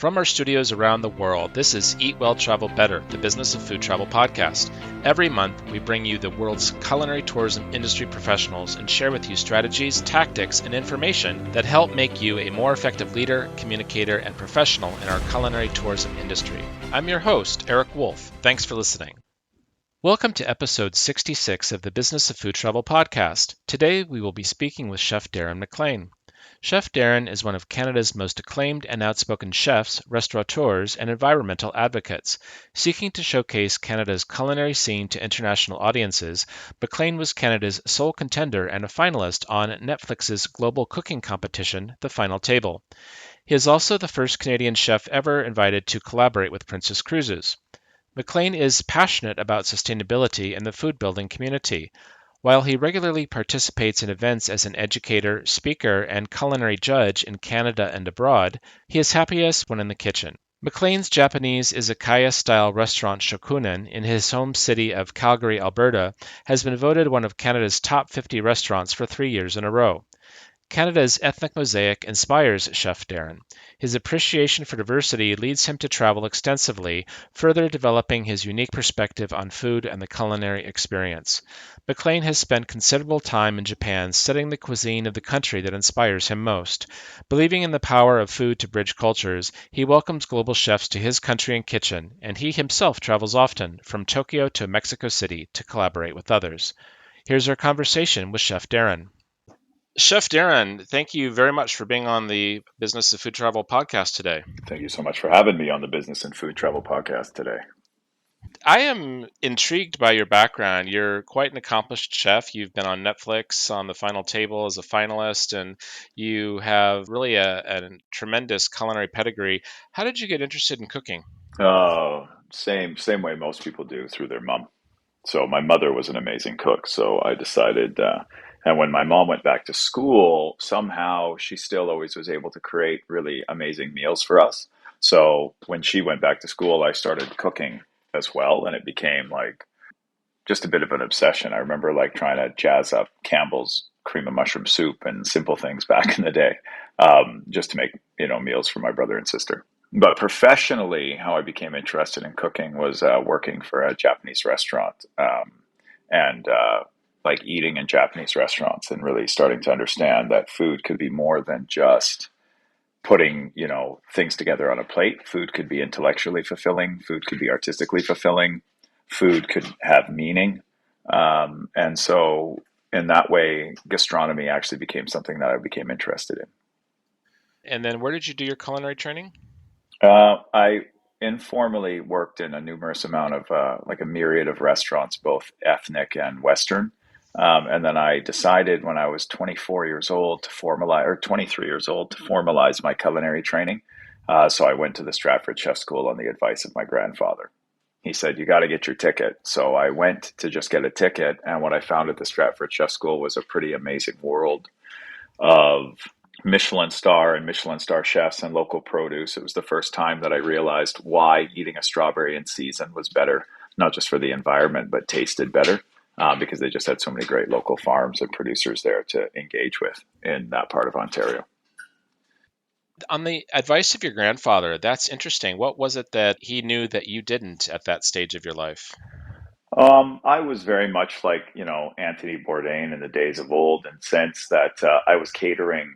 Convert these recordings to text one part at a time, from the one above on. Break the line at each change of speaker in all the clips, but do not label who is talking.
From our studios around the world, this is Eat Well, Travel Better, the Business of Food Travel podcast. Every month, we bring you the world's culinary tourism industry professionals and share with you strategies, tactics, and information that help make you a more effective leader, communicator, and professional in our culinary tourism industry. I'm your host, Eric Wolf. Thanks for listening. Welcome to episode 66 of the Business of Food Travel podcast. Today, we will be speaking with Chef Darren MacLean. Chef Darren is one of Canada's most acclaimed and outspoken chefs, restaurateurs, and environmental advocates. Seeking to showcase Canada's culinary scene to international audiences, MacLean was Canada's sole contender and a finalist on Netflix's global cooking competition, The Final Table. He is also the first Canadian chef ever invited to collaborate with Princess Cruises. MacLean is passionate about sustainability and the food building community. While he regularly participates in events as an educator, speaker, and culinary judge in Canada and abroad, he is happiest when in the kitchen. MacLean's Japanese izakaya-style restaurant Shokunin in his home city of Calgary, Alberta, has been voted one of Canada's top 50 restaurants for 3 years in a row. Canada's ethnic mosaic inspires Chef Darren. His appreciation for diversity leads him to travel extensively, further developing his unique perspective on food and the culinary experience. MacLean has spent considerable time in Japan studying the cuisine of the country that inspires him most. Believing in the power of food to bridge cultures, he welcomes global chefs to his country and kitchen, and he himself travels often, from Tokyo to Mexico City, to collaborate with others. Here's our conversation with Chef Darren. Chef Darren, thank you very much for being on the Business of Food Travel podcast today.
Thank you so much for having me on the Business and Food Travel podcast today.
I am intrigued by your background. You're quite an accomplished chef. You've been on Netflix on The Final Table as a finalist, and you have really a tremendous culinary pedigree. How did you get interested in cooking?
Same way most people do, through their mom. So my mother was an amazing cook, so I decided, and when my mom went back to school, somehow she still always was able to create really amazing meals for us. So when she went back to school, I started cooking as well, and it became like just a bit of an obsession. I remember like trying to jazz up Campbell's cream of mushroom soup and simple things back in the day, just to make, meals for my brother and sister. But professionally, how I became interested in cooking was working for a Japanese restaurant, and like eating in Japanese restaurants, and really starting to understand that food could be more than just putting, things together on a plate. Food could be intellectually fulfilling. Food could be artistically fulfilling. Food could have meaning. And so in that way, gastronomy actually became something that I became interested in.
And then where did you do your culinary training?
I informally worked in a numerous amount of, like a myriad of restaurants, both ethnic and Western. And then I decided when I was 24 years old to formalize, or 23 years old to formalize my culinary training. So I went to the Stratford Chef School on the advice of my grandfather. He said, "You got to get your ticket." So I went to just get a ticket. And what I found at the Stratford Chef School was a pretty amazing world of Michelin star and Michelin star chefs and local produce. It was the first time that I realized why eating a strawberry in season was better, not just for the environment, but tasted better, because they just had so many great local farms and producers there to engage with in that part of Ontario.
On the advice of your grandfather, that's interesting. What was it that he knew that you didn't at that stage of your life?
I was very much like, Anthony Bourdain in the days of old, in the sense that I was catering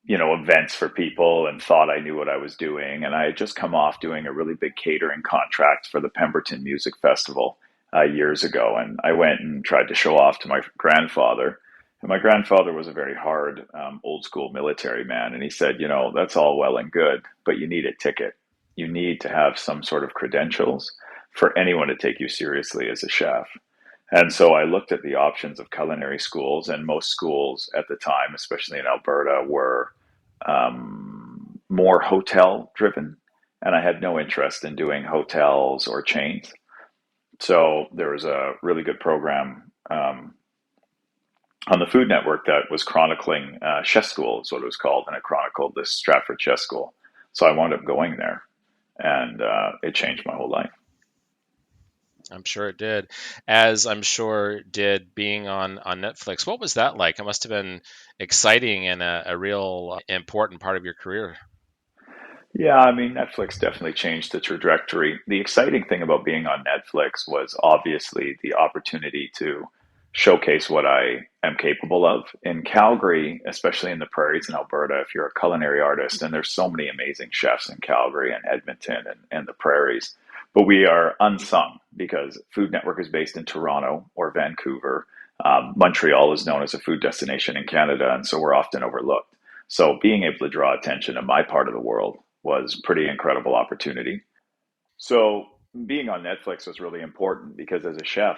events for people and thought I knew what I was doing. And I had just come off doing a really big catering contract for the Pemberton Music Festival years ago. And I went and tried to show off to my grandfather. And my grandfather was a very hard, old school military man. And he said, that's all well and good, but you need a ticket. You need to have some sort of credentials for anyone to take you seriously as a chef. And so I looked at the options of culinary schools, and most schools at the time, especially in Alberta, were more hotel driven. And I had no interest in doing hotels or chains. So there was a really good program on the Food Network that was chronicling chef school, is what it was called. And it chronicled this Stratford Chef School. So I wound up going there, and it changed my whole life.
I'm sure it did, as I'm sure did being on Netflix. What was that like? It must have been exciting and a real important part of your career.
Yeah, I mean, Netflix definitely changed the trajectory. The exciting thing about being on Netflix was obviously the opportunity to showcase what I am capable of. In Calgary, especially in the prairies in Alberta, if you're a culinary artist, and there's so many amazing chefs in Calgary and Edmonton and the prairies, but we are unsung because Food Network is based in Toronto or Vancouver. Montreal is known as a food destination in Canada, and so we're often overlooked. So being able to draw attention to my part of the world was pretty incredible opportunity. So being on Netflix was really important because as a chef,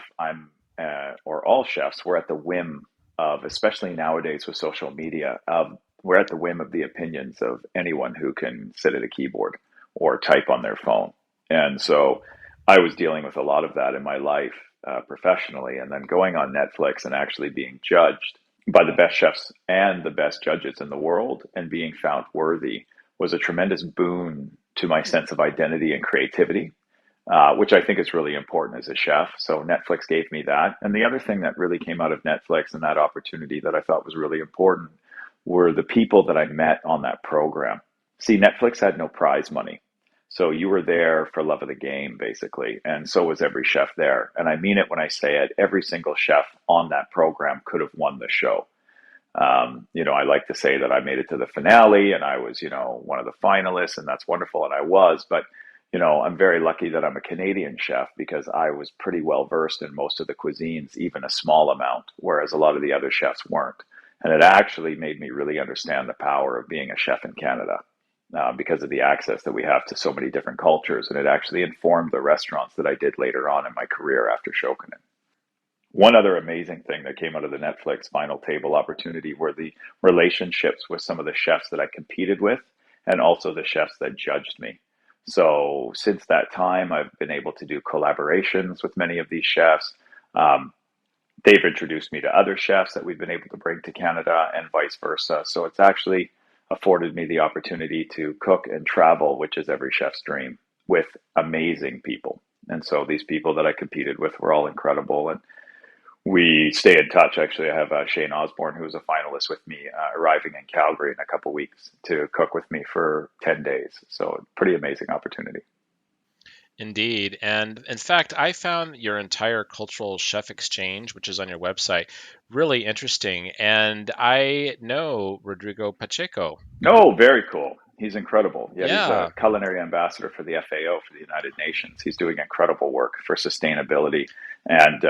or all chefs, we're at the whim of, especially nowadays with social media, we're at the whim of the opinions of anyone who can sit at a keyboard or type on their phone. And so I was dealing with a lot of that in my life professionally, and then going on Netflix and actually being judged by the best chefs and the best judges in the world and being found worthy was a tremendous boon to my sense of identity and creativity, which I think is really important as a chef. So Netflix gave me that. And the other thing that really came out of Netflix and that opportunity that I thought was really important were the people that I met on that program. See, Netflix had no prize money. So you were there for love of the game, basically. And so was every chef there. And I mean it when I say it, every single chef on that program could have won the show. I like to say that I made it to the finale and I was, one of the finalists, and that's wonderful. And I was, but, I'm very lucky that I'm a Canadian chef because I was pretty well versed in most of the cuisines, even a small amount, whereas a lot of the other chefs weren't. And it actually made me really understand the power of being a chef in Canada. Because of the access that we have to so many different cultures. And it actually informed the restaurants that I did later on in my career after Shokunin. One other amazing thing that came out of the Netflix Final Table opportunity were the relationships with some of the chefs that I competed with and also the chefs that judged me. So since that time, I've been able to do collaborations with many of these chefs. Um, they've introduced me to other chefs that we've been able to bring to Canada and vice versa. So it's actually afforded me the opportunity to cook and travel, which is every chef's dream, with amazing people. And so these people that I competed with were all incredible. And we stay in touch. Actually, I have Shane Osborne, who's a finalist with me, arriving in Calgary in a couple weeks to cook with me for 10 days. So, pretty amazing opportunity.
Indeed. And in fact, I found your entire cultural chef exchange, which is on your website, really interesting. And I know Rodrigo Pacheco.
Oh, very cool. He's incredible. Yeah, he's a
Yeah.
culinary ambassador for the FAO for the United Nations. He's doing incredible work for sustainability and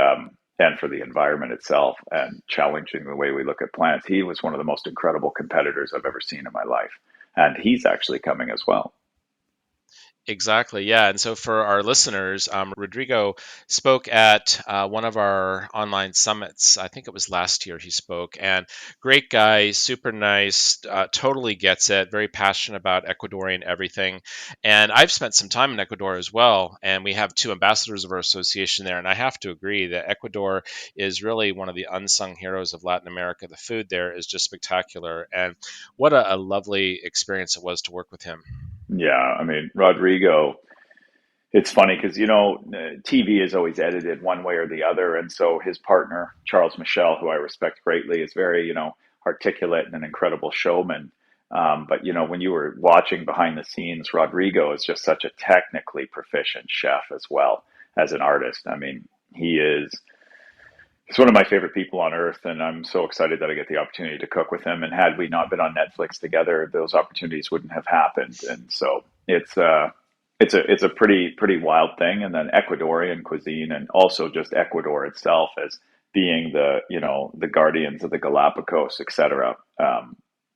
for the environment itself and challenging the way we look at plants. He was one of the most incredible competitors I've ever seen in my life, and he's actually coming as well.
Exactly. Yeah. And so for our listeners, Rodrigo spoke at one of our online summits. I think it was last year he spoke. And great guy, super nice, totally gets it, very passionate about Ecuadorian everything. And I've spent some time in Ecuador as well. And we have two ambassadors of our association there. And I have to agree that Ecuador is really one of the unsung heroes of Latin America. The food there is just spectacular. And what a lovely experience it was to work with him.
Yeah, I mean, Rodrigo, it's funny because, TV is always edited one way or the other. And so his partner, Charles Michel, who I respect greatly, is very, articulate and an incredible showman. But, when you were watching behind the scenes, Rodrigo is just such a technically proficient chef as well as an artist. I mean, he's one of my favorite people on earth, and I'm so excited that I get the opportunity to cook with him. And had we not been on Netflix together, those opportunities wouldn't have happened. And so it's a pretty wild thing. And then Ecuadorian cuisine, and also just Ecuador itself as being the guardians of the Galapagos, etc.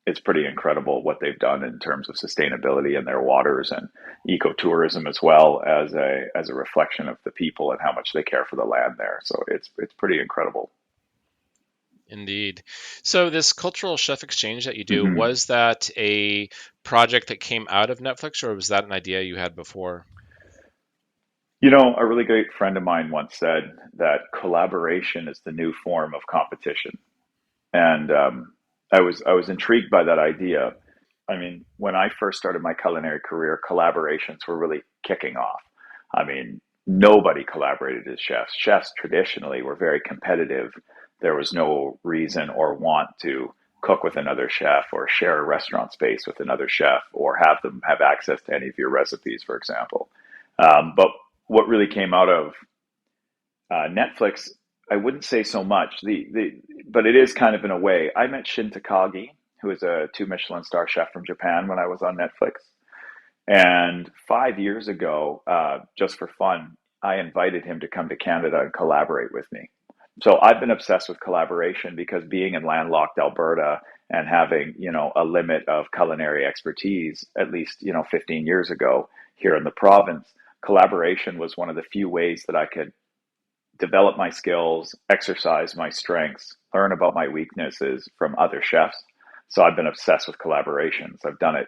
It's pretty incredible what they've done in terms of sustainability in their waters and ecotourism as well as a reflection of the people and how much they care for the land there. So it's pretty incredible.
Indeed. So this cultural chef exchange that you do,
hmm
was that a project that came out of Netflix, or was that an idea you had before?
A really great friend of mine once said that collaboration is the new form of competition, and I was intrigued by that idea. I mean, when I first started my culinary career, collaborations were really kicking off. I mean, nobody collaborated as chefs. Chefs traditionally were very competitive. There was no reason or want to cook with another chef or share a restaurant space with another chef or have them have access to any of your recipes, for example. But what really came out of Netflix, I wouldn't say so much. But it is kind of in a way. I met Shin Takagi, who is a 2 Michelin star chef from Japan, when I was on Netflix. And 5 years ago, just for fun, I invited him to come to Canada and collaborate with me. So I've been obsessed with collaboration because being in landlocked Alberta and having, a limit of culinary expertise, at least, 15 years ago here in the province, collaboration was one of the few ways that I could develop my skills, exercise my strengths, learn about my weaknesses from other chefs. So I've been obsessed with collaborations. I've done it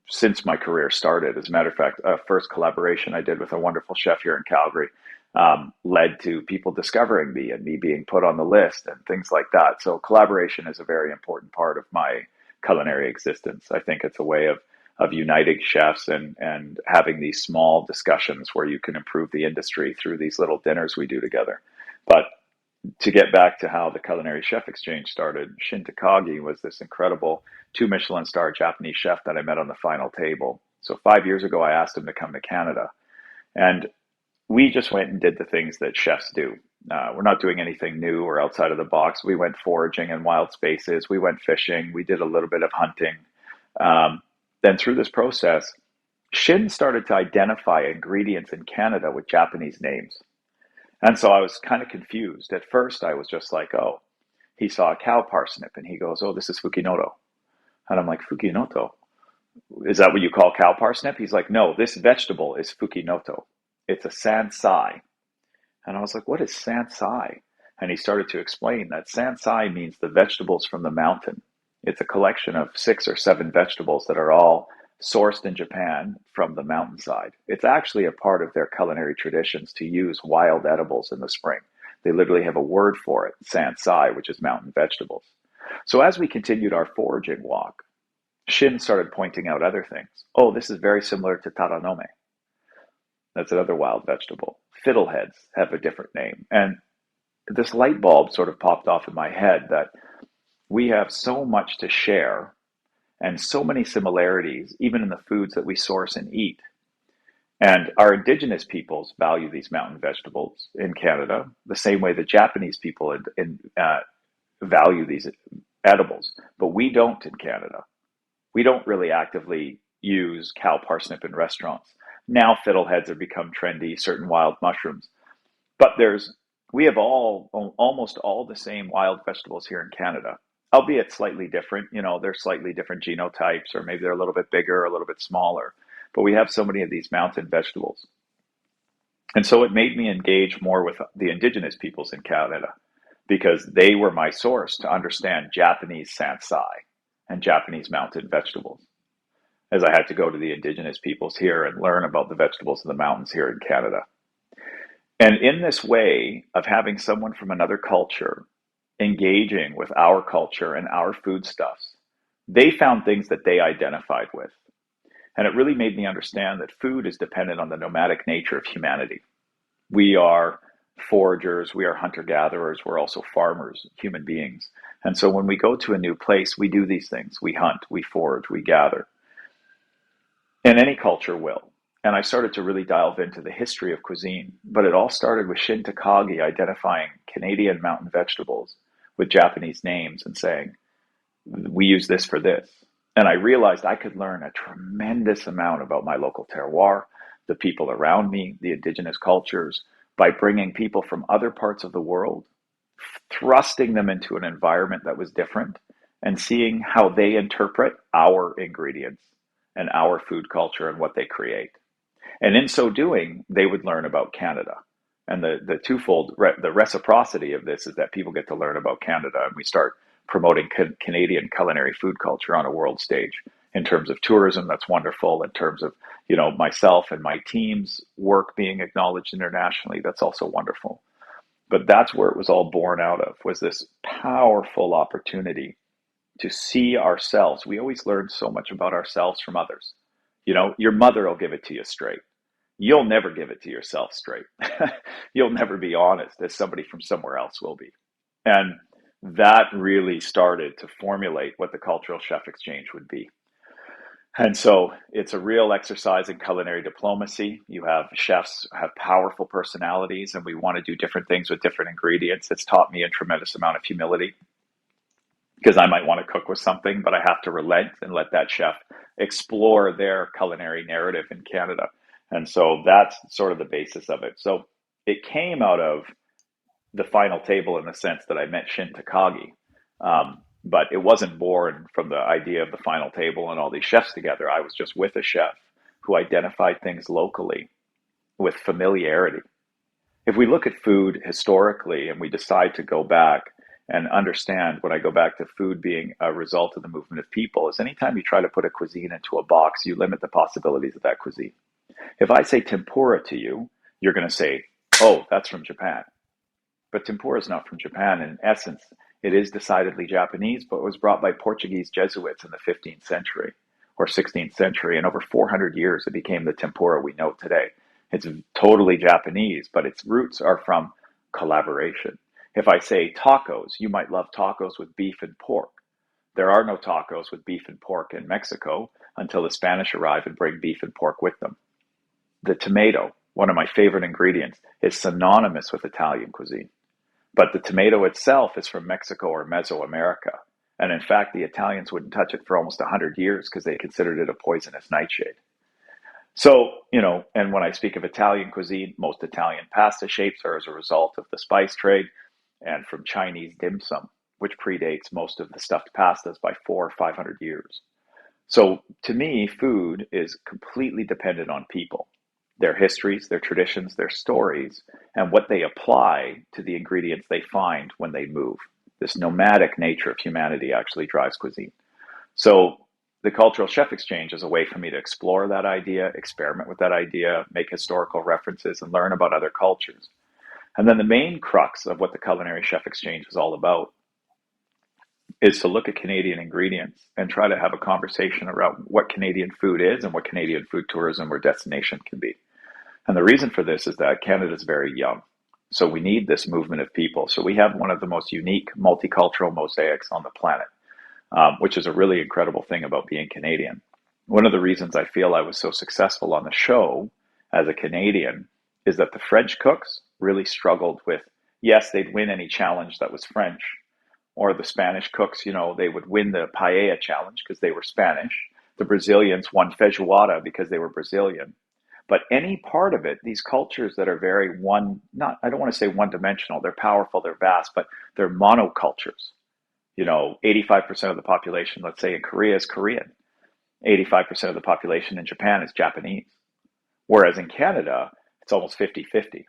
since my career started. As a matter of fact, first collaboration I did with a wonderful chef here in Calgary led to people discovering me and me being put on the list and things like that. So collaboration is a very important part of my culinary existence. I think it's a way of uniting chefs and having these small discussions where you can improve the industry through these little dinners we do together. But to get back to how the Culinary Chef Exchange started, Shin Takagi was this incredible 2 Michelin star Japanese chef that I met on the final table. So 5 years ago, I asked him to come to Canada. And we just went and did the things that chefs do. We're not doing anything new or outside of the box. We went foraging in wild spaces. We went fishing. We did a little bit of hunting. Then through this process, Shin started to identify ingredients in Canada with Japanese names. And so I was kind of confused. At first, I was just like, oh, he saw a cow parsnip and he goes, oh, this is fukinoto. And I'm like, fukinoto? Is that what you call cow parsnip? He's like, no, this vegetable is fukinoto. It's a sansai. And I was like, what is sansai? And he started to explain that sansai means the vegetables from the mountain. It's a collection of 6 or 7 vegetables that are all sourced in Japan from the mountainside. It's actually a part of their culinary traditions to use wild edibles in the spring. They literally have a word for it, sansai, which is mountain vegetables. So as we continued our foraging walk, Shin started pointing out other things. Oh, this is very similar to taranome. That's another wild vegetable. Fiddleheads have a different name. And this light bulb sort of popped off in my head that we have so much to share and so many similarities, even in the foods that we source and eat. And our indigenous peoples value these mountain vegetables in Canada the same way the Japanese people value these edibles, but we don't in Canada. We don't really actively use cow parsnip in restaurants. Now fiddleheads have become trendy, certain wild mushrooms, but we have almost all the same wild vegetables here in Canada, albeit slightly different. They're slightly different genotypes, or maybe they're a little bit bigger, a little bit smaller. But we have so many of these mountain vegetables. And so it made me engage more with the indigenous peoples in Canada because they were my source to understand Japanese sansai and Japanese mountain vegetables, as I had to go to the indigenous peoples here and learn about the vegetables of the mountains here in Canada. And in this way of having someone from another culture engaging with our culture and our foodstuffs, they found things that they identified with. And it really made me understand that food is dependent on the nomadic nature of humanity. We are foragers, we are hunter-gatherers, we're also farmers, human beings. And so when we go to a new place, we do these things. We hunt, we forage, we gather. And any culture will. And I started to really delve into the history of cuisine. But it all started with Shin Takagi identifying Canadian mountain vegetables with Japanese names and saying, we use this for this. And I realized I could learn a tremendous amount about my local terroir, the people around me, the indigenous cultures, by bringing people from other parts of the world, thrusting them into an environment that was different, and seeing how they interpret our ingredients and our food culture and what they create. And in so doing, they would learn about Canada. And the twofold, the reciprocity of this is that people get to learn about Canada, and we start promoting Canadian culinary food culture on a world stage. In terms of tourism, that's wonderful. In terms of, myself and my team's work being acknowledged internationally, that's also wonderful. But that's where it was all born out of, was this powerful opportunity to see ourselves. We always learn so much about ourselves from others. Your mother will give it to you straight. You'll never give it to yourself straight. You'll never be honest as somebody from somewhere else will be. And that really started to formulate what the cultural chef exchange would be. And so it's a real exercise in culinary diplomacy. You have chefs have powerful personalities, and we want to do different things with different ingredients. It's taught me a tremendous amount of humility because I might want to cook with something, but I have to relent and let that chef explore their culinary narrative in Canada. And so that's sort of the basis of it. So it came out of the final table in the sense that I met Shin Takagi. But it wasn't born from the idea of the final table and all these chefs together. I was just with a chef who identified things locally with familiarity. If we look at food historically and we decide to go back and understand, when I go back to food being a result of the movement of people, is anytime you try to put a cuisine into a box, you limit the possibilities of that cuisine. If I say tempura to you, you're going to say, oh, that's from Japan. But tempura is not from Japan. In essence, it is decidedly Japanese, but it was brought by Portuguese Jesuits in the 15th century or 16th century. And over 400 years, it became the tempura we know today. It's totally Japanese, but its roots are from collaboration. If I say tacos, you might love tacos with beef and pork. There are no tacos with beef and pork in Mexico until the Spanish arrive and bring beef and pork with them. The tomato, one of my favorite ingredients, is synonymous with Italian cuisine. But the tomato itself is from Mexico or Mesoamerica. And in fact, the Italians wouldn't touch it for almost 100 years because they considered it a poisonous nightshade. So, and when I speak of Italian cuisine, most Italian pasta shapes are as a result of the spice trade and from Chinese dim sum, which predates most of the stuffed pastas by 400 or 500 years. So to me, food is completely dependent on people, their histories, their traditions, their stories, and what they apply to the ingredients they find when they move. This nomadic nature of humanity actually drives cuisine. So the cultural chef exchange is a way for me to explore that idea, experiment with that idea, make historical references, and learn about other cultures. And then the main crux of what the culinary chef exchange is all about is to look at Canadian ingredients and try to have a conversation around what Canadian food is and what Canadian food tourism or destination can be. And the reason for this is that Canada is very young. So we need this movement of people. So we have one of the most unique multicultural mosaics on the planet, which is a really incredible thing about being Canadian. One of the reasons I feel I was so successful on the show as a Canadian is that the French cooks really struggled with, yes, they'd win any challenge that was French, or the Spanish cooks, they would win the paella challenge because they were Spanish. The Brazilians won feijoada because they were Brazilian. But any part of it, these cultures that are very I don't want to say one dimensional, they're powerful, they're vast, but they're monocultures. 85% of the population, let's say in Korea, is Korean. 85% of the population in Japan is Japanese. Whereas in Canada, it's almost 50-50.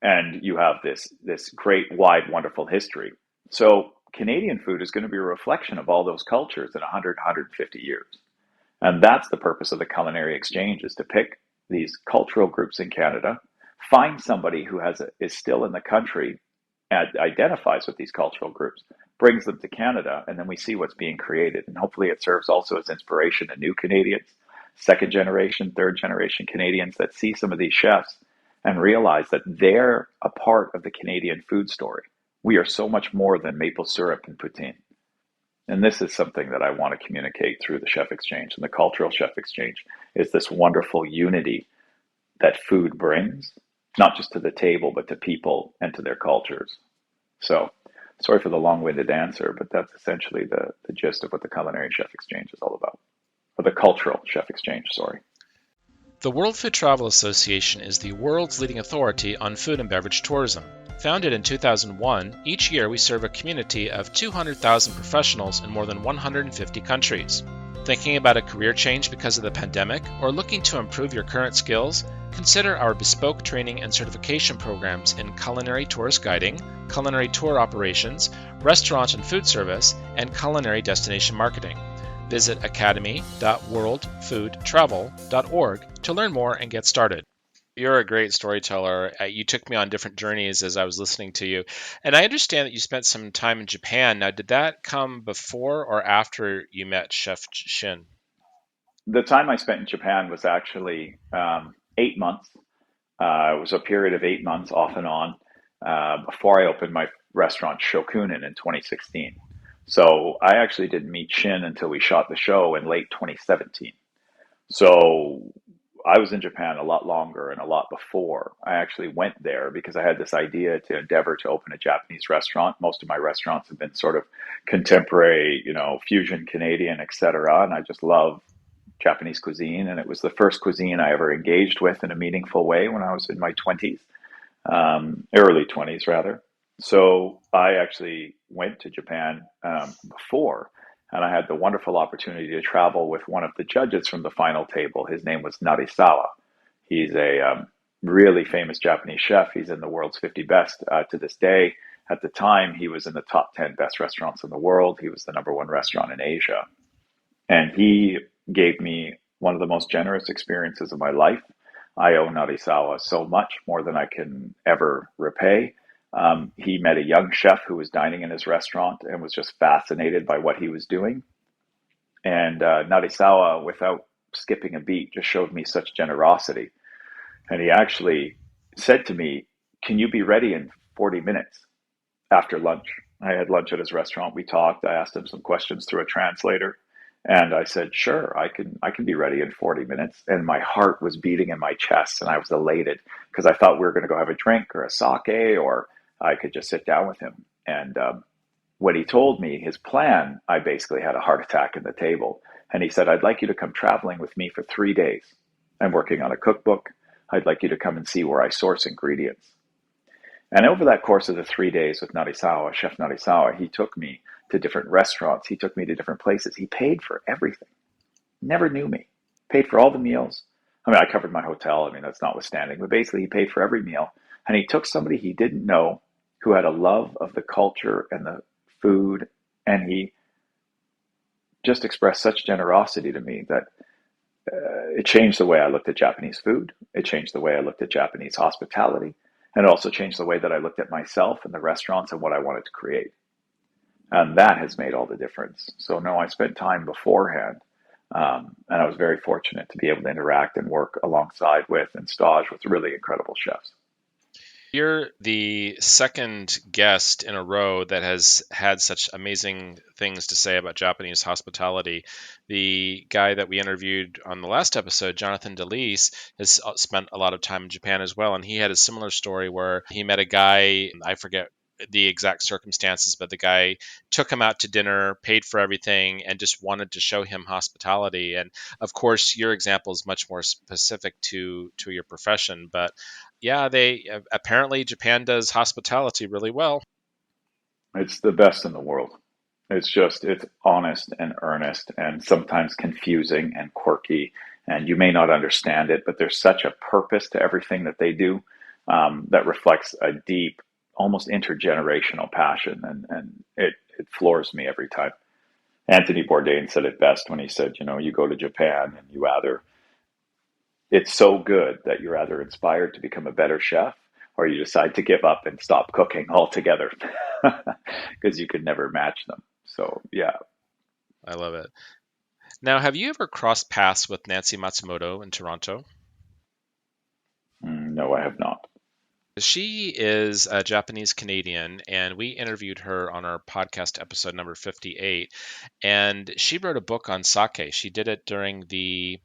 And you have this great, wide, wonderful history. So Canadian food is going to be a reflection of all those cultures in 100, 150 years. And that's the purpose of the culinary exchange, is to pick these cultural groups in Canada, find somebody who is still in the country and identifies with these cultural groups, brings them to Canada, and then we see what's being created. And hopefully it serves also as inspiration to new Canadians, second generation, third generation Canadians that see some of these chefs and realize that they're a part of the Canadian food story. We are so much more than maple syrup and poutine. And this is something that I want to communicate through the chef exchange and the cultural chef exchange, is this wonderful unity that food brings, not just to the table, but to people and to their cultures. So sorry for the long-winded answer, but that's essentially the gist of what the culinary chef exchange is all about, or the cultural chef exchange, sorry.
The World Food Travel Association is the world's leading authority on food and beverage tourism. Founded in 2001, each year we serve a community of 200,000 professionals in more than 150 countries. Thinking about a career change because of the pandemic, or looking to improve your current skills? Consider our bespoke training and certification programs in culinary tourist guiding, culinary tour operations, restaurant and food service, and culinary destination marketing. Visit academy.worldfoodtravel.org to learn more and get started. You're a great storyteller. You took me on different journeys as I was listening to you. And I understand that you spent some time in Japan. Now, did that come before or after you met Chef Shin?
The time I spent in Japan was actually 8 months. It was a period of 8 months off and on before I opened my restaurant Shokunin in 2016. So I actually didn't meet Shin until we shot the show in late 2017. So I was in Japan a lot longer and a lot before. I actually went there because I had this idea to endeavor to open a Japanese restaurant. Most of my restaurants have been sort of contemporary, fusion Canadian, etc. And I just love Japanese cuisine. And it was the first cuisine I ever engaged with in a meaningful way when I was in my 20s, early 20s rather. So I actually went to Japan before, and I had the wonderful opportunity to travel with one of the judges from the final table. His name was Narisawa. He's a really famous Japanese chef. He's in the world's 50 best to this day. At the time, he was in the top 10 best restaurants in the world. He was the number one restaurant in Asia. And he gave me one of the most generous experiences of my life. I owe Narisawa so much, more than I can ever repay. He met a young chef who was dining in his restaurant and was just fascinated by what he was doing. And Narisawa, without skipping a beat, just showed me such generosity. And he actually said to me, "Can you be ready in 40 minutes after lunch?" I had lunch at his restaurant. We talked. I asked him some questions through a translator. And I said, "Sure, I can be ready in 40 minutes." And my heart was beating in my chest, and I was elated because I thought we were going to go have a drink or a sake, or I could just sit down with him. And when he told me his plan, I basically had a heart attack at the table. And he said, "I'd like you to come traveling with me for 3 days. I'm working on a cookbook. I'd like you to come and see where I source ingredients." And over that course of the 3 days with Narisawa, Chef Narisawa, he took me to different restaurants. He took me to different places. He paid for everything. Never knew me. Paid for all the meals. I mean, I covered my hotel. I mean, that's notwithstanding. But basically, he paid for every meal. And he took somebody he didn't know who had a love of the culture and the food. And he just expressed such generosity to me that it changed the way I looked at Japanese food. It changed the way I looked at Japanese hospitality. And it also changed the way that I looked at myself and the restaurants and what I wanted to create. And that has made all the difference. So no, I spent time beforehand, and I was very fortunate to be able to interact and work alongside with and stage with really incredible chefs.
You're the second guest in a row that has had such amazing things to say about Japanese hospitality. The guy that we interviewed on the last episode, Jonathan DeLeese, has spent a lot of time in Japan as well. And he had a similar story where he met a guy, I forget the exact circumstances, but the guy took him out to dinner, paid for everything, and just wanted to show him hospitality. And of course, your example is much more specific to your profession, but yeah, they apparently Japan does hospitality really well.
It's the best in the world. It's honest and earnest and sometimes confusing and quirky. And you may not understand it, but there's such a purpose to everything that they do that reflects a deep, almost intergenerational passion. And it floors me every time. Anthony Bourdain said it best when he said, you go to Japan and it's so good that you're either inspired to become a better chef or you decide to give up and stop cooking altogether because you could never match them. So, yeah.
I love it. Now, have you ever crossed paths with Nancy Matsumoto in Toronto?
No, I have not.
She is a Japanese Canadian, and we interviewed her on our podcast episode number 58. And she wrote a book on sake. She did it during the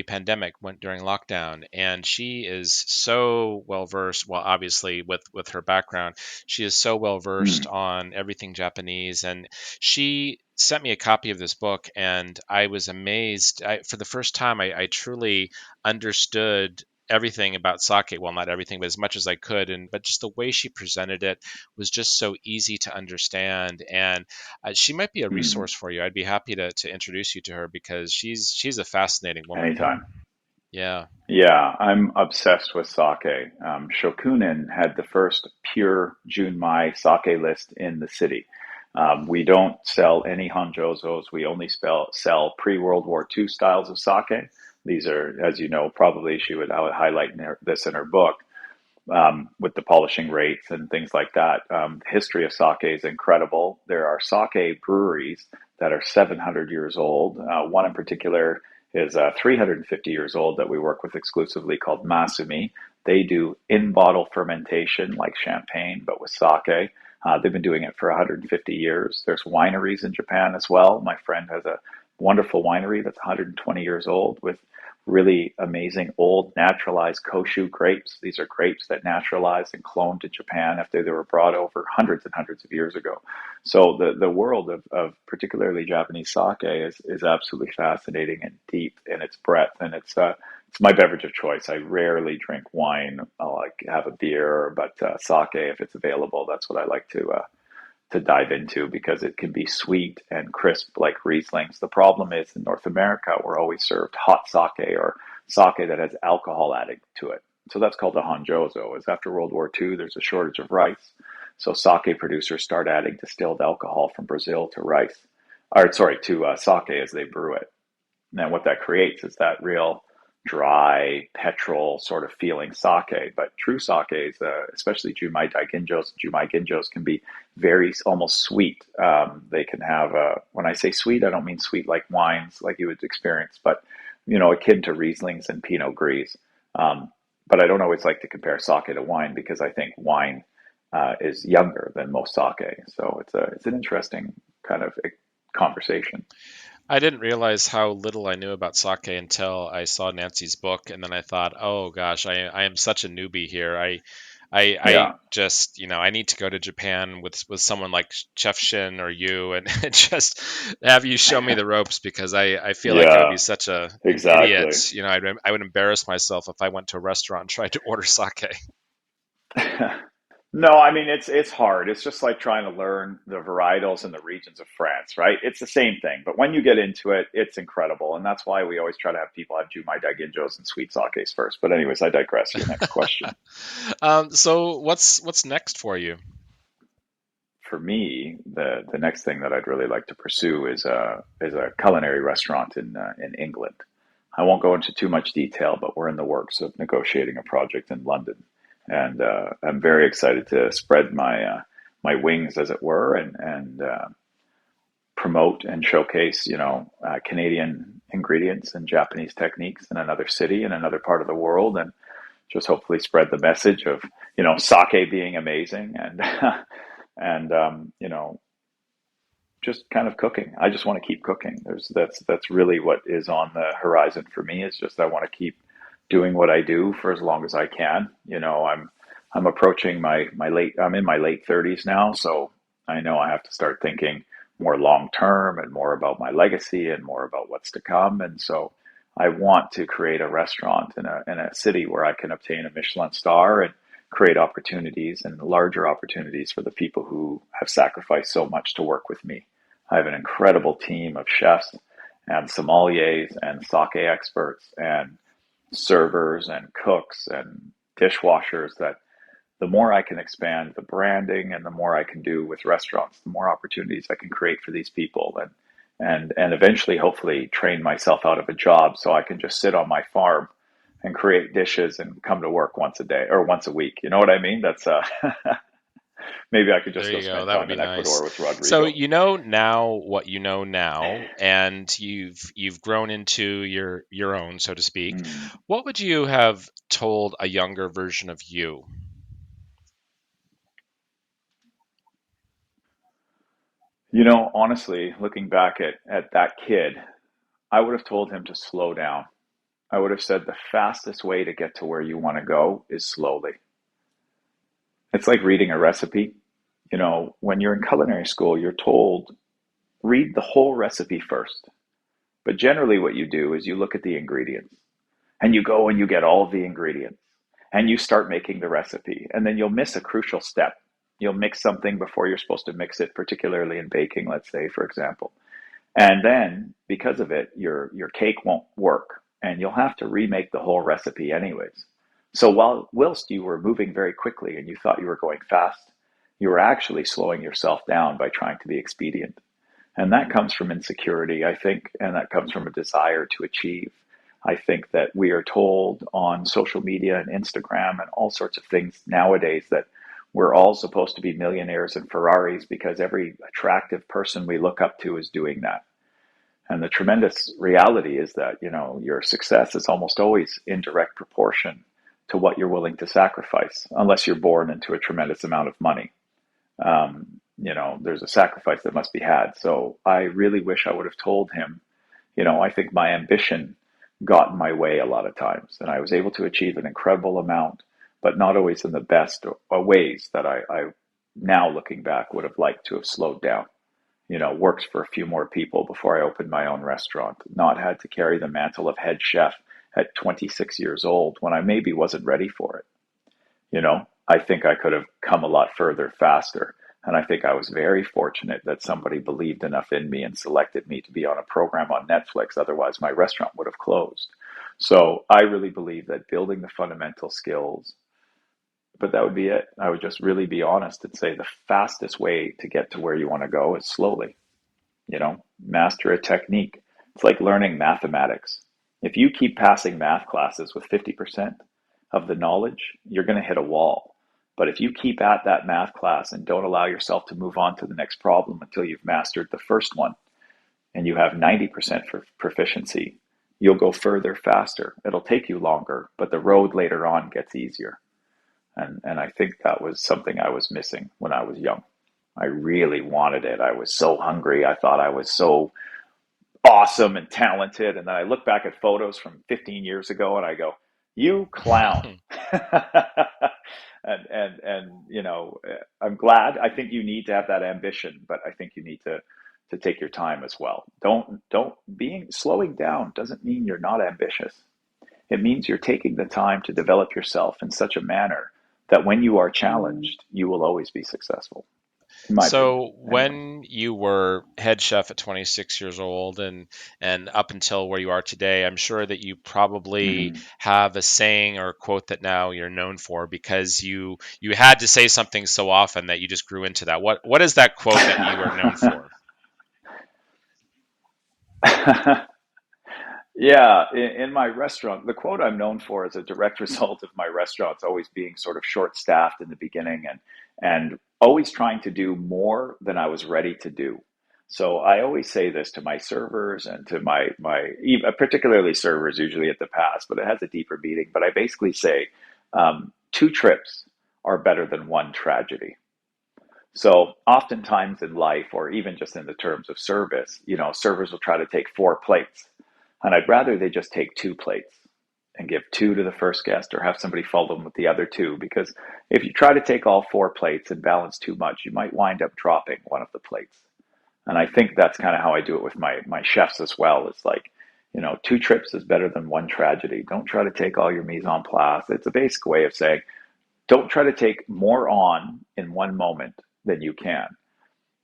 pandemic, went during lockdown, and she is so well versed. Well, obviously with her background, she is so well versed on everything Japanese, and she sent me a copy of this book, and I was amazed. For the first time, I truly understood everything about sake. Well, not everything, but as much as I could. But just the way she presented it was just so easy to understand. And she might be a resource for you. I'd be happy to introduce you to her because she's a fascinating woman.
Anytime.
Yeah.
Yeah, I'm obsessed with sake. Shokunin had the first pure Junmai sake list in the city. We don't sell any Hanjozos. We only sell pre-World War II styles of sake. These are, as you know, probably she would highlight this in her book with the polishing rates and things like that. The history of sake is incredible. There are sake breweries that are 700 years old. One in particular is 350 years old that we work with exclusively called Masumi. They do in-bottle fermentation like champagne, but with sake. They've been doing it for 150 years. There's wineries in Japan as well. My friend has a wonderful winery that's 120 years old with really amazing old naturalized Koshu grapes. These are grapes that naturalized and cloned to Japan after they were brought over hundreds and hundreds of years ago. So the world of particularly Japanese sake is absolutely fascinating and deep in its breadth, and it's my beverage of choice. I rarely drink wine. I'll like have a beer, but sake, if it's available, that's what I like to dive into because it can be sweet and crisp like Rieslings. The problem is in North America, we're always served hot sake or sake that has alcohol added to it. So that's called the Honjozo. Is after World War II, there's a shortage of rice. So sake producers start adding distilled alcohol from Brazil to rice, or sorry, to sake as they brew it. And what that creates is that real dry, petrol sort of feeling sake. But true sakes, especially Jumai ginjos can be very almost sweet. They can have, when I say sweet, I don't mean sweet like wines like you would experience, but akin to Rieslings and Pinot Gris. But I don't always like to compare sake to wine because I think wine is younger than most sake. So it's an interesting kind of conversation.
I didn't realize how little I knew about sake until I saw Nancy's book, and then I thought, oh gosh, I am such a newbie here. I
Yeah.
just, I need to go to Japan with someone like Chef Shin or you, and just have you show me the ropes because I feel like I would be
Yeah,
such an
exactly.
idiot. I would embarrass myself if I went to a restaurant and tried to order sake.
No, I mean it's hard. It's just like trying to learn the varietals and the regions of France, right? It's the same thing, but when you get into it, it's incredible, and that's why we always try to have people have Jumai Daiginjos and sweet sakes first. But anyways, I digress. Your next question.
So what's next for you?
For me, the next thing that I'd really like to pursue is a culinary restaurant in England. I won't go into too much detail, but we're in the works of negotiating a project in London, and I'm very excited to spread my wings, as it were, and promote and showcase, Canadian ingredients and Japanese techniques in another city in another part of the world, and just hopefully spread the message of, sake being amazing and and just kind of cooking. I just want to keep cooking. That's really what is on the horizon for me. Is just I want to keep doing what I do for as long as I can. I'm approaching my late. I'm in my late 30s now, so I know I have to start thinking more long term and more about my legacy and more about what's to come. And so I want to create a restaurant in a city where I can obtain a Michelin star and create opportunities and larger opportunities for the people who have sacrificed so much to work with me. I have an incredible team of chefs and sommeliers and sake experts and servers and cooks and dishwashers that the more I can expand the branding and the more I can do with restaurants, the more opportunities I can create for these people and eventually hopefully train myself out of a job so I can just sit on my farm and create dishes and come to work once a day or once a week. You know what I mean? That's maybe I could
There
just go
you go.
spend
That would
time
be
in Ecuador
nice.
with
So
Rodrigo.
you know now what you know now, and you've grown into your own, so to speak.
Mm.
What would you have told a younger version of you?
Honestly, looking back at that kid, I would have told him to slow down. I would have said the fastest way to get to where you want to go is slowly. It's like reading a recipe. When you're in culinary school, you're told read the whole recipe first. But generally, what you do is you look at the ingredients and you go and you get all of the ingredients and you start making the recipe. And then you'll miss a crucial step. You'll mix something before you're supposed to mix it, particularly in baking, let's say, for example. And then because of it, your cake won't work and you'll have to remake the whole recipe anyways. So whilst you were moving very quickly and you thought you were going fast, you were actually slowing yourself down by trying to be expedient. And that comes from insecurity, I think, and that comes from a desire to achieve. I think that we are told on social media and Instagram and all sorts of things nowadays that we're all supposed to be millionaires and Ferraris because every attractive person we look up to is doing that. And the tremendous reality is that, your success is almost always in direct proportion to what you're willing to sacrifice, unless you're born into a tremendous amount of money. There's a sacrifice that must be had. So I really wish I would have told him, I think my ambition got in my way a lot of times, and I was able to achieve an incredible amount, but not always in the best or ways that I now looking back would have liked to have slowed down. Worked for a few more people before I opened my own restaurant, not had to carry the mantle of head chef at 26 years old when I maybe wasn't ready for it. I think I could have come a lot further faster. And I think I was very fortunate that somebody believed enough in me and selected me to be on a program on Netflix. Otherwise, my restaurant would have closed. So I really believe that building the fundamental skills, but that would be it. I would just really be honest and say the fastest way to get to where you want to go is slowly, master a technique. It's like learning mathematics. If you keep passing math classes with 50% of the knowledge, you're going to hit a wall. But if you keep at that math class and don't allow yourself to move on to the next problem until you've mastered the first one and you have 90% for proficiency, you'll go further faster. It'll take you longer, but the road later on gets easier. And I think that was something I was missing when I was young. I really wanted it. I was so hungry. I thought I was so awesome and talented. And then I look back at photos from 15 years ago and I go, you clown. and I'm glad. I think you need to have that ambition, but I think you need to take your time as well. Slowing down doesn't mean you're not ambitious. It means you're taking the time to develop yourself in such a manner that when you are challenged, you will always be successful, in my opinion.
So
Anyway.
when you were head chef at 26 years old and up until where you are today, I'm sure that you probably
Mhm.
have a saying or a quote that now you're known for because you had to say something so often that you just grew into that. What is that quote that you are known for?
Yeah, in my restaurant, the quote I'm known for is a direct result of my restaurants always being sort of short-staffed in the beginning and always trying to do more than I was ready to do. So I always say this to my servers and to particularly servers usually at the pass, but it has a deeper meaning. But I basically say, two trips are better than one tragedy. So oftentimes in life, or even just in the terms of service, servers will try to take four plates. And I'd rather they just take two plates and give two to the first guest or have somebody follow them with the other two. Because if you try to take all four plates and balance too much, you might wind up dropping one of the plates. And I think that's kind of how I do it with my chefs as well. It's like, two trips is better than one tragedy. Don't try to take all your mise en place. It's a basic way of saying, don't try to take more on in one moment than you can.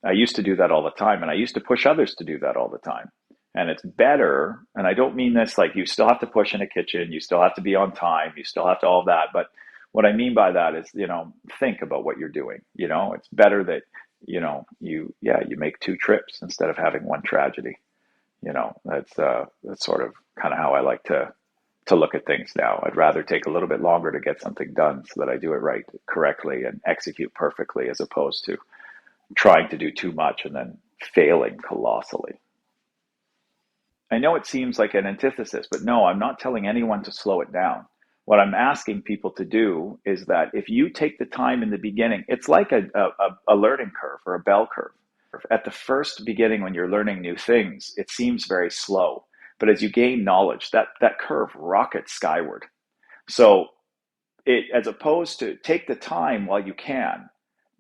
I used to do that all the time, and I used to push others to do that all the time. And it's better, and I don't mean this like you still have to push in a kitchen, you still have to be on time, you still have to all that. But what I mean by that is, think about what you're doing. It's better that, you make two trips instead of having one tragedy. That's sort of kind of how I like to look at things now. I'd rather take a little bit longer to get something done so that I do it right, correctly, and execute perfectly, as opposed to trying to do too much and then failing colossally. I know it seems like an antithesis, but no, I'm not telling anyone to slow it down. What I'm asking people to do is that if you take the time in the beginning, it's like a learning curve or a bell curve. At the first beginning, when you're learning new things, it seems very slow. But as you gain knowledge, that curve rockets skyward. So as opposed to take the time while you can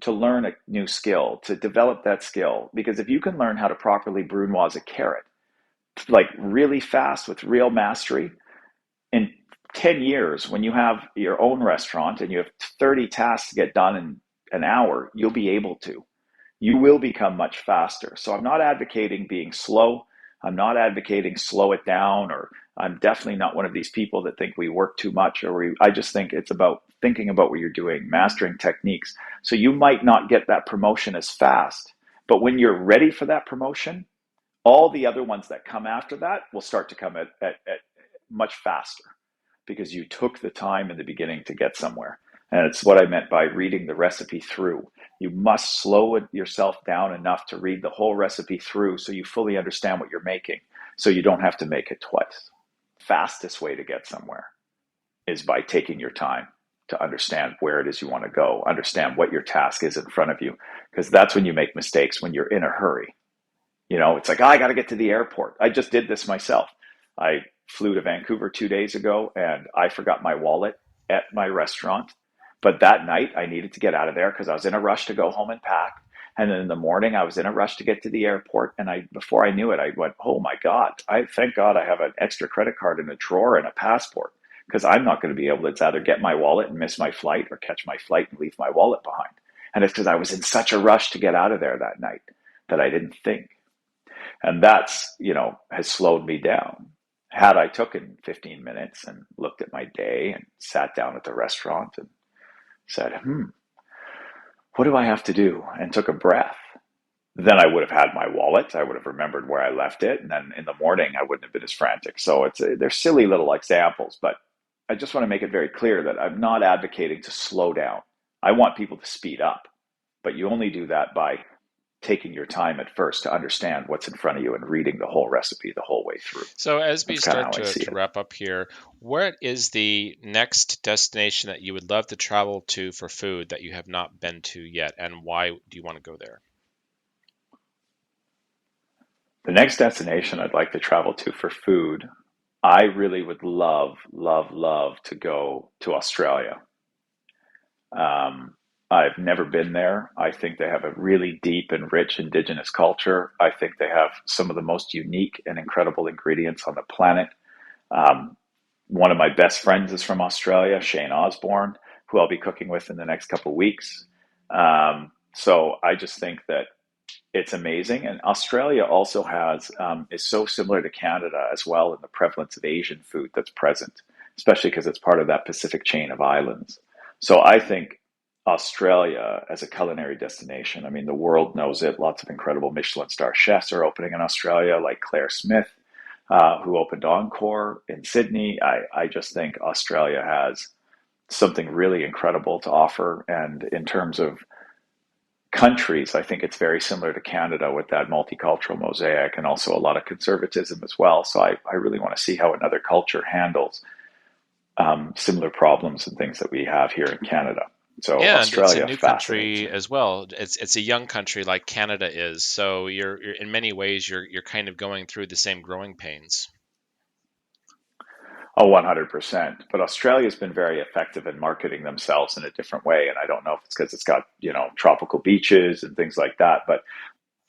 to learn a new skill, to develop that skill. Because if you can learn how to properly brunoise a carrot, like really fast with real mastery, in 10 years, when you have your own restaurant and you have 30 tasks to get done in an hour, you'll be able to. You will become much faster. So I'm not advocating being slow. I'm not advocating slow it down, or I'm definitely not one of these people that think we work too much, I just think it's about thinking about what you're doing, mastering techniques. So you might not get that promotion as fast, but when you're ready for that promotion, all the other ones that come after that will start to come at much faster because you took the time in the beginning to get somewhere. And it's what I meant by reading the recipe through. You must slow it yourself down enough to read the whole recipe through so you fully understand what you're making, so you don't have to make it twice. Fastest way to get somewhere is by taking your time to understand where it is you want to go, understand what your task is in front of you, because that's when you make mistakes, when you're in a hurry. It's like, oh, I got to get to the airport. I just did this myself. I flew to Vancouver 2 days ago and I forgot my wallet at my restaurant. But that night I needed to get out of there because I was in a rush to go home and pack. And then in the morning I was in a rush to get to the airport. And before I knew it, I went, oh my God, thank God I have an extra credit card in a drawer and a passport, because I'm not going to be able to either get my wallet and miss my flight or catch my flight and leave my wallet behind. And it's because I was in such a rush to get out of there that night that I didn't think. And that's, has slowed me down. Had I taken 15 minutes and looked at my day and sat down at the restaurant and said, what do I have to do? And took a breath, then I would have had my wallet. I would have remembered where I left it. And then in the morning, I wouldn't have been as frantic. So they're silly little examples, but I just want to make it very clear that I'm not advocating to slow down. I want people to speed up, but you only do that by taking your time at first to understand what's in front of you and reading the whole recipe the whole way through.
So as we
That's kind of
start
how I see
to
it.
wrap up here, what is the next destination that you would love to travel to for food that you have not been to yet, and why do you want to go there?
The next destination I'd like to travel to for food, I really would love, love, love to go to Australia. Um, I've never been there. I think they have a really deep and rich indigenous culture. I think they have some of the most unique and incredible ingredients on the planet. Um, One of my best friends is from Australia, Shane Osborne, who I'll be cooking with in the next couple of weeks. So I just think that it's amazing. And Australia also is so similar to Canada as well in the prevalence of Asian food that's present, especially because it's part of that Pacific chain of islands. So I think Australia as a culinary destination, I mean, the world knows it. Lots of incredible Michelin star chefs are opening in Australia, like Claire Smith, who opened Encore in Sydney. I just think Australia has something really incredible to offer. And in terms of countries, I think it's very similar to Canada with that multicultural mosaic and also a lot of conservatism as well. So I really want to see how another culture handles similar problems and things that we have here in Canada. So
Yeah, and it's a
Australia
new
fascinates
country
me.
as well. It's a young country like Canada is. So you're in many ways you're kind of going through the same growing pains.
Oh, 100%. But Australia's been very effective in marketing themselves in a different way. And I don't know if it's because it's got, tropical beaches and things like that. But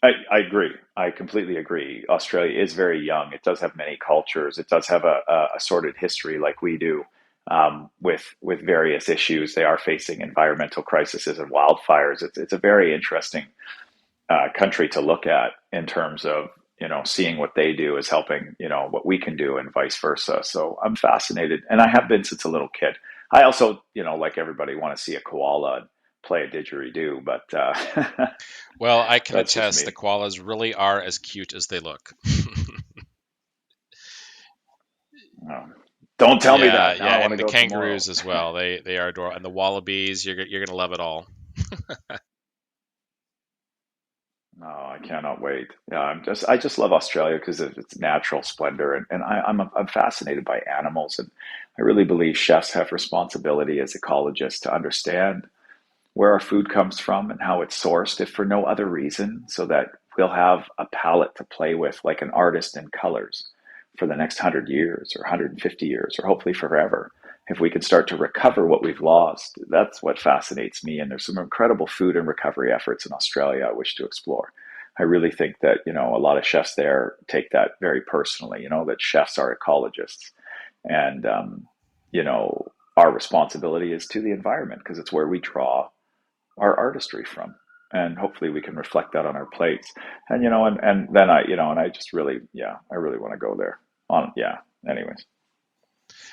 I agree. I completely agree. Australia is very young. It does have many cultures. It does have a sordid history like we do, with various issues. They are facing environmental crises and wildfires. It's a very interesting country to look at in terms of seeing what they do is helping what we can do and vice versa. So I'm fascinated, and I have been since a little kid. I also like everybody want to see a koala and play a didgeridoo, but
Well, I can
that's just
attest
me.
the koalas really are as cute as they look.
Oh, don't tell me
Yeah,
that. Now
yeah,
I want to
and the
go tomorrow.
kangaroos as well. They are adorable, and the wallabies. You're gonna love it all.
No, I cannot wait. Yeah, I just love Australia because of its natural splendor, and I'm fascinated by animals, and I really believe chefs have responsibility as ecologists to understand where our food comes from and how it's sourced, if for no other reason, so that we'll have a palette to play with, like an artist in colors, for the next 100 years or 150 years, or hopefully forever. If we can start to recover what we've lost, that's what fascinates me. And there's some incredible food and recovery efforts in Australia I wish to explore. I really think that, a lot of chefs there take that very personally, that chefs are ecologists. And, our responsibility is to the environment because it's where we draw our artistry from, and hopefully we can reflect that on our plates. And and then and I just really, yeah, I really want to go there on, yeah, anyways.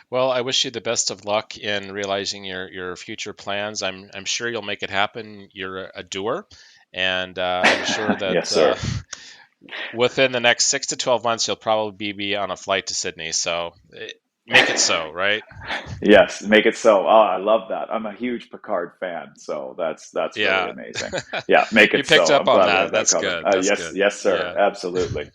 Well, I wish you the best of luck in realizing your future plans. I'm sure you'll make it happen. You're a doer, and I'm sure
Yes,
that
sir.
within the next 6 to 12 months you'll probably be on a flight to Sydney. So Make it so, right?
Yes, make it so. Oh, I love that. I'm a huge Picard fan, so that's really
Yeah.
amazing. Yeah, make
You
it
picked
so.
up
I'm
on
glad we
that.
have that
That's
covered.
good. That's
Yes,
good.
yes, sir.
Yeah.
Absolutely.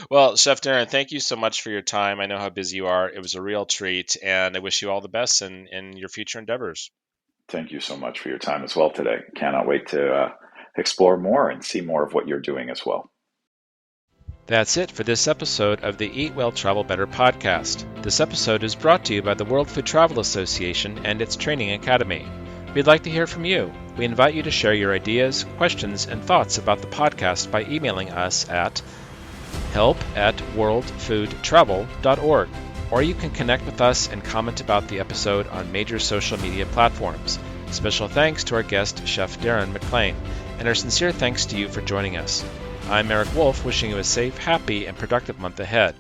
Well, Chef Darren, thank you so much for your time. I know how busy you are. It was a real treat, and I wish you all the best in your future endeavors.
Thank you so much for your time as well today. Cannot wait to explore more and see more of what you're doing as well.
That's it for this episode of the Eat Well Travel Better podcast. This episode is brought to you by the World Food Travel Association and its Training Academy. We'd like to hear from you. We invite you to share your ideas, questions, and thoughts about the podcast by emailing us at help@worldfoodtravel.org, or you can connect with us and comment about the episode on major social media platforms. Special thanks to our guest, Chef Darren MacLean, and our sincere thanks to you for joining us. I'm Eric Wolf, wishing you a safe, happy, and productive month ahead.